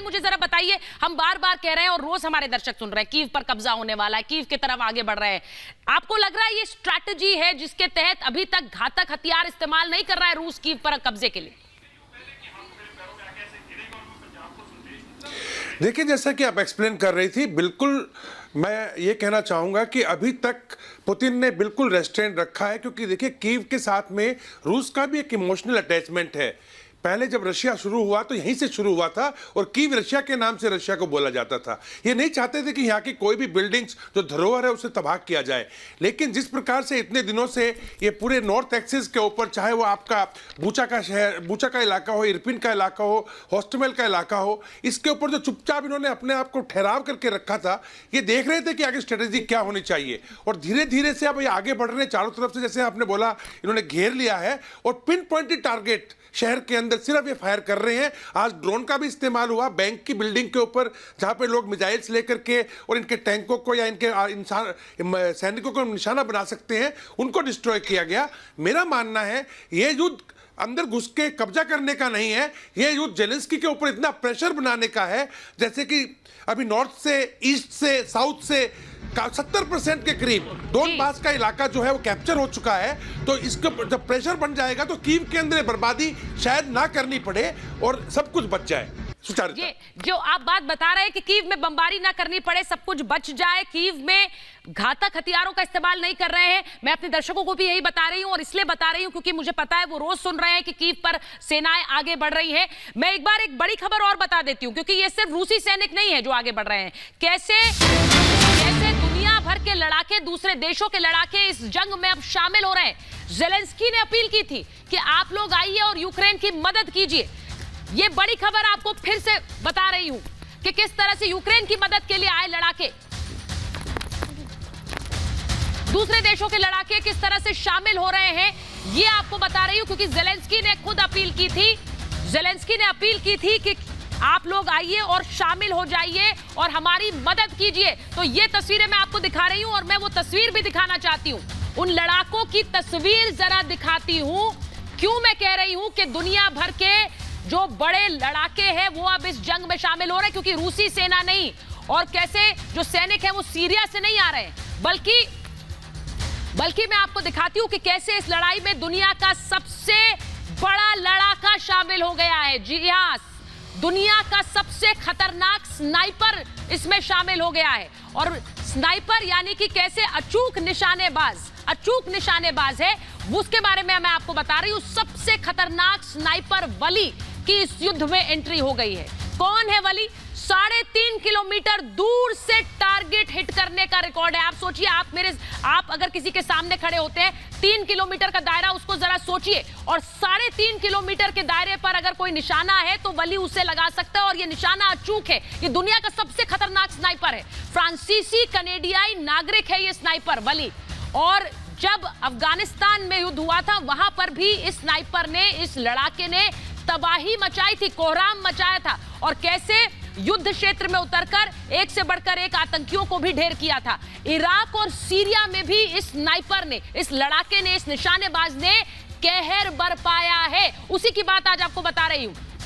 मुझे जरा बताइए, हम बार बार कह रहे हैं और रोज हमारे दर्शक सुन रहे हैं कीव पर कब्जा होने वाला है, कीव की तरफ आगे बढ़ रहे हैं। आपको लग रहा है ये स्ट्रैटेजी है जिसके तहत अभी तक घातक हथियार इस्तेमाल नहीं कर रहा है रूस कीव पर कब्जे के लिए? देखिए, जैसा कि आप एक्सप्लेन कर रही थी, बिल्कुल मैं ये कहना चाहूँगा कि अभी तक पुतिन ने बिल्कुल रेस्ट्रेंट रखा है, क्योंकि देखिए कीव के साथ में रूस का भी एक इमोशनल अटैचमेंट है। पहले जब रशिया शुरू हुआ तो यहीं से शुरू हुआ था और कीव रशिया के नाम से रशिया को बोला जाता था। ये नहीं चाहते थे कि यहाँ की कोई भी बिल्डिंग्स जो धरोहर है उसे तबाह किया जाए। लेकिन जिस प्रकार से इतने दिनों से ये पूरे नॉर्थ एक्सिस के ऊपर, चाहे वो आपका बूचा का शहर, बूचा का इलाका हो, इरपिन का इलाका हो, हॉस्टमेल का इलाका हो, इसके ऊपर जो चुपचाप इन्होंने अपने आप को ठहराव करके रखा था, ये देख रहे थे कि आगे स्ट्रेटेजी क्या होनी चाहिए। और धीरे धीरे से अब ये आगे बढ़ रहे हैं चारों तरफ से, जैसे आपने बोला, इन्होंने घेर लिया है और पिन पॉइंटेड टारगेट शहर के अंदर सिर्फ ये फायर कर रहे हैं। आज ड्रोन का भी इस्तेमाल हुआ बैंक की बिल्डिंग के ऊपर, जहां पे लोग मिसाइल्स लेकर के और इनके टैंकों को या इनके इंसान सैनिकों को निशाना बना सकते हैं, उनको डिस्ट्रॉय किया गया। मेरा मानना है ये युद्ध अंदर घुस के कब्जा करने का नहीं है, ये युद्ध जेलेंस्की के ऊपर इतना प्रेशर बनाने का है, जैसे कि अभी नॉर्थ से, ईस्ट से, साउथ से 70% के करीब डोनबास का इलाका जो है वो कैप्चर हो चुका है। तो इसके जब प्रेशर बन जाएगा तो कीव के अंदर बर्बादी शायद ना करनी पड़े और सब कुछ बच जाए। ये जो आप बात बता रहे हैं कि कीव में बमबारी ना करनी पड़े, सब कुछ बच जाए, कीव में घातक हथियारों का इस्तेमाल नहीं कर रहे हैं, मैं अपने दर्शकों को भी यही बता रही हूं और इसलिए बता रही हूं क्योंकि मुझे पता है वो रोज सुन रहे हैं कि कीव पर सेनाएं आगे बढ़ रही हैं। मैं एक बार एक बड़ी खबर और बता देती हूं, क्योंकि ये सिर्फ रूसी सैनिक नहीं है जो आगे बढ़ रहे हैं। कैसे दुनिया भर के लड़ाके, दूसरे देशों के लड़ाके इस जंग में अब शामिल हो रहे हैं। जेलेंस्की ने अपील की थी कि आप लोग आइए और यूक्रेन की मदद कीजिए। ये बड़ी खबर आपको फिर से बता रही हूं कि किस तरह से यूक्रेन की मदद के लिए आए लड़ाके, दूसरे देशों के लड़ाके किस तरह से शामिल हो रहे हैं, ये आपको बता रही हूं, क्योंकि जेलेंस्की ने खुद अपील की थी। जेलेंस्की ने अपील की थी कि आप लोग आइए और शामिल हो जाइए और हमारी मदद कीजिए। तो ये तस्वीरें मैं आपको दिखा रही हूं और मैं वो तस्वीर भी दिखाना चाहती हूं। उन लड़ाकों की तस्वीर जरा दिखाती हूं। क्यों मैं कह रही हूं कि दुनिया भर के जो बड़े लड़ाके हैं वो अब इस जंग में शामिल हो रहे हैं, क्योंकि रूसी सेना नहीं और कैसे जो सैनिक हैं वो सीरिया से नहीं आ रहे हैं, बल्कि मैं आपको दिखाती हूं कि कैसे इस लड़ाई में दुनिया का सबसे बड़ा लड़ाका शामिल हो गया है। जी हां, दुनिया का सबसे खतरनाक स्नाइपर इसमें शामिल हो गया है। और स्नाइपर यानी कि कैसे अचूक निशानेबाज है, उसके बारे में मैं आपको बता रही हूं। सबसे खतरनाक स्नाइपर वली की इस युद्ध में एंट्री हो गई है। कौन है वली? 3.5 किलोमीटर दूर से टारगेट हिट करने का रिकॉर्ड है। आप सोचिए, आप अगर किसी के सामने खड़े होते हैं, 3 किलोमीटर का दायरा, उसको जरा सोचिए, और 3.5 किलोमीटर के दायरे पर अगर कोई निशाना है तो वली उसे लगा सकता है और ये निशाना अचूक है। ये दुनिया का सबसे खतरनाक स्नाइपर है। फ्रांसीसी कनेडियाई नागरिक है ये स्नाइपर वली। और जब अफगानिस्तान में युद्ध हुआ था वहां पर भी इस स्नाइपर ने, इस लड़ाके ने तबाही मचाई थी, कोहराम मचाया था, और कैसे युद्ध क्षेत्र में उतरकर एक से बढ़कर एक आतंकियों को भी ढेर किया था। इराक और सीरिया में भी इस स्नाइपर ने, इस लड़ाके ने, इस निशानेबाज ने कहर बरपाया है। उसी की बात आज आपको बता रही हूं।